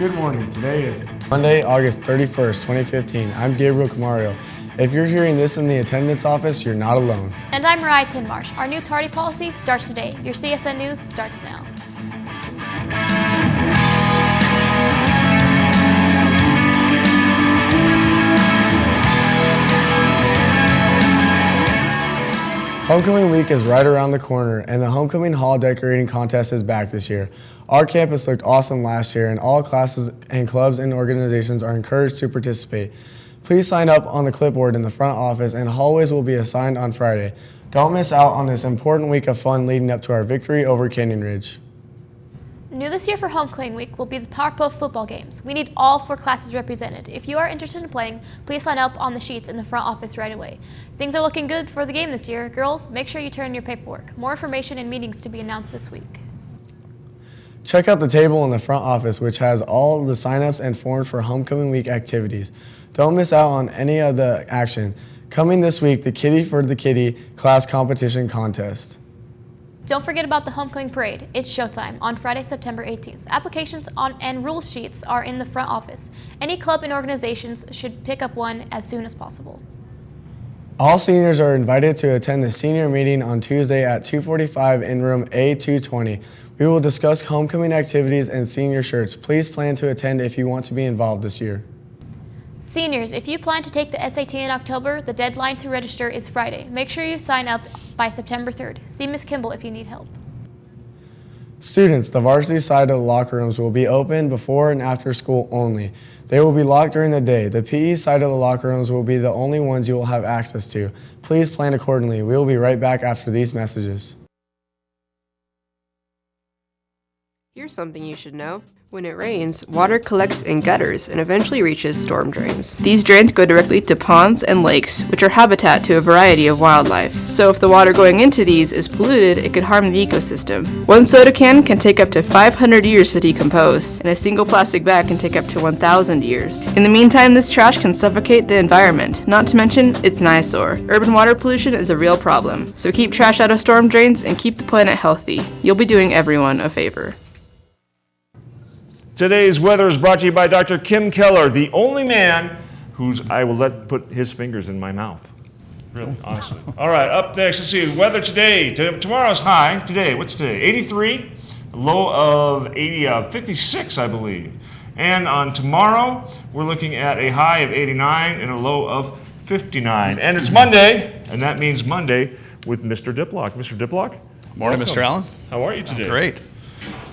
Good morning. Today is Monday, August 31st, 2015. I'm Gabriel Camario. If you're hearing this in the attendance office, you're not alone. And I'm Mariah Tinmarsh. Our new tardy policy starts today. Your CSN News starts now. Homecoming week is right around the corner, and the Homecoming Hall decorating contest is back this year. Our campus looked awesome last year, and all classes and clubs and organizations are encouraged to participate. Please sign up on the clipboard in the front office, and hallways will be assigned on Friday. Don't miss out on this important week of fun leading up to our victory over Canyon Ridge. New this year for Homecoming Week will be the Powerpuff football games. We need all 4 classes represented. If you are interested in playing, please sign up on the sheets in the front office right away. Things are looking good for the game this year. Girls, make sure you turn in your paperwork. More information and meetings to be announced this week. Check out the table in the front office, which has all the sign-ups and forms for Homecoming Week activities. Don't miss out on any of the action. Coming this week, the Kitty for the Kitty class competition contest. Don't forget about the Homecoming Parade. It's showtime on Friday, September 18th. Applications and rule sheets are in the front office. Any club and organizations should pick up one as soon as possible. All seniors are invited to attend the senior meeting on Tuesday at 2:45 in room A220. We will discuss homecoming activities and senior shirts. Please plan to attend if you want to be involved this year. Seniors, if you plan to take the SAT in October, the deadline to register is Friday. Make sure you sign up by September 3rd. See Ms. Kimball if you need help. Students, the varsity side of the locker rooms will be open before and after school only. They will be locked during the day. The PE side of the locker rooms will be the only ones you will have access to. Please plan accordingly. We will be right back after these messages. Here's something you should know. When it rains, water collects in gutters and eventually reaches storm drains. These drains go directly to ponds and lakes, which are habitat to a variety of wildlife. So if the water going into these is polluted, it could harm the ecosystem. One soda can take up to 500 years to decompose, and a single plastic bag can take up to 1,000 years. In the meantime, this trash can suffocate the environment, not to mention it's an eyesore. Urban water pollution is a real problem, so keep trash out of storm drains and keep the planet healthy. You'll be doing everyone a favor. Today's weather is brought to you by Dr. Kim Keller, the only man whose I will let put his fingers in my mouth. Really, honestly. All right, up next, let's see, weather today. Tomorrow's high, today, what's today? 83, a low of 56, I believe. And on tomorrow, we're looking at a high of 89 and a low of 59. And it's Monday, and that means Monday with Mr. Diplock. Mr. Diplock? Morning, welcome. Mr. Allen. How are you today? Great.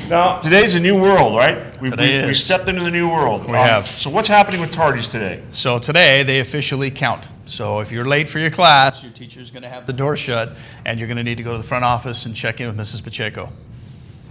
Now, today's a new world, right? We is. stepped into the new world. We have. So what's happening with tardies today? So today, they officially count. So if you're late for your class, your teacher's going to have the door shut, and you're going to need to go to the front office and check in with Mrs. Pacheco.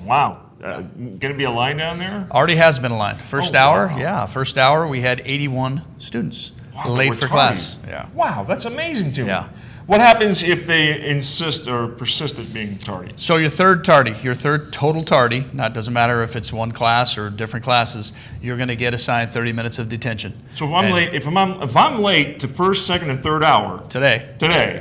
Wow. Going to be a line down there? Already has been a line. First Oh, hour, wow. yeah. First hour, we had 81 students late for class. Yeah. Wow, that's amazing to me. Yeah. What happens if they insist or persist at being tardy? So your third tardy, your third total tardy, now it doesn't matter if it's one class or different classes, you're going to get assigned 30 minutes of detention. So if I'm late, if I'm late to first, second, and third hour Today,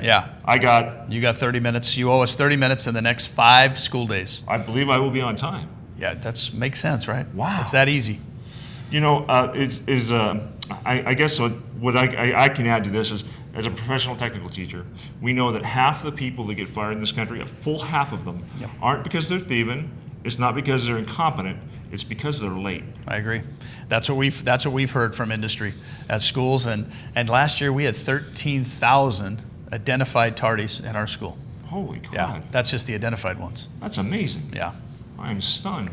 yeah, you got 30 minutes. You owe us 30 minutes in the next 5 school days. I believe I will be on time. Yeah, that makes sense, right? Wow. It's that easy. You know, I guess what I can add to this is, as a professional technical teacher, we know that half the people that get fired in this country, a full half of them, aren't because they're thieving. It's not because they're incompetent. It's because they're late. I agree. That's what we've heard from industry at schools, and last year we had 13,000 identified tardies in our school. Holy crap! Yeah, that's just the identified ones. That's amazing. Yeah. I'm stunned.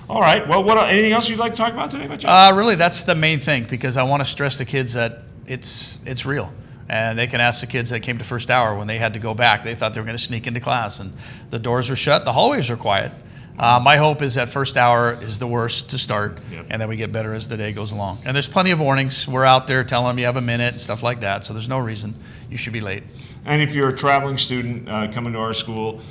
All right. Well, anything else you'd like to talk about today, Jeff? Really, that's the main thing, because I want to stress the kids that it's real. And they can ask the kids that came to first hour when they had to go back. They thought they were going to sneak into class, and the doors were shut. The hallways are quiet. My hope is that first hour is the worst to start, and then we get better as the day goes along. And there's plenty of warnings. We're out there telling them you have a minute and stuff like that, so there's no reason you should be late. And if you're a traveling student coming to our school,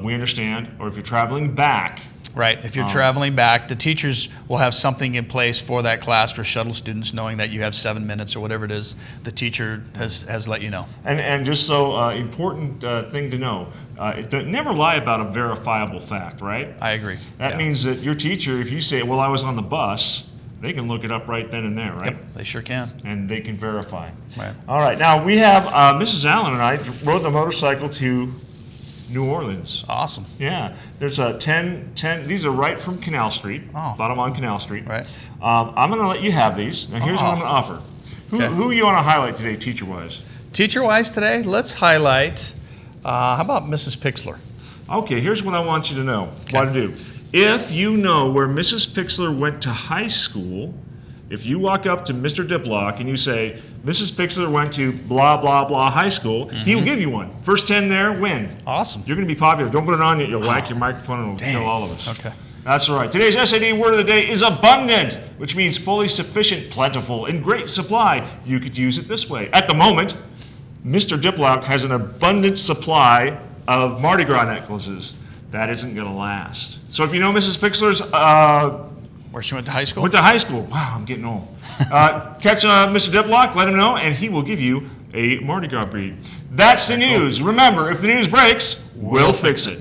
we understand. Or if you're traveling back, Right. If you're traveling back, the teachers will have something in place for that class for shuttle students, knowing that you have 7 minutes or whatever it is the teacher has let you know. And just so important thing to know, never lie about a verifiable fact, right? I agree. That means that your teacher, if you say, well, I was on the bus, they can look it up right then and there, right? Yep, they sure can. And they can verify. Right. All right, now we have Mrs. Allen and I rode the motorcycle to New Orleans. Awesome. Yeah, there's a 10, these are right from Canal Street, Oh. bottom on Canal Street. Right. I'm going to let you have these. Now here's what I'm going to offer. Okay. Who you want to highlight today, teacher-wise? Teacher-wise today, let's highlight, how about Mrs. Pixler? Okay, here's what I want you to know, what to do. If you know where Mrs. Pixler went to high school, if you walk up to Mr. Diplock and you say, Mrs. Pixler went to blah, blah, blah high school, he will give you one. First 10 there, win. Awesome. You're going to be popular. Don't put it on yet. You'll whack your microphone and it'll kill all of us. Okay. That's all right. Today's SAD word of the day is abundant, which means fully sufficient, plentiful, in great supply. You could use it this way. At the moment, Mr. Diplock has an abundant supply of Mardi Gras necklaces. That isn't going to last. So if you know Mrs. Pixler's Where she went to high school? went to high school. Wow, I'm getting old. Catch Mr. Diplock, let him know, and he will give you a Mardi Gras bead. That's the news. Remember, if the news breaks, we'll fix it.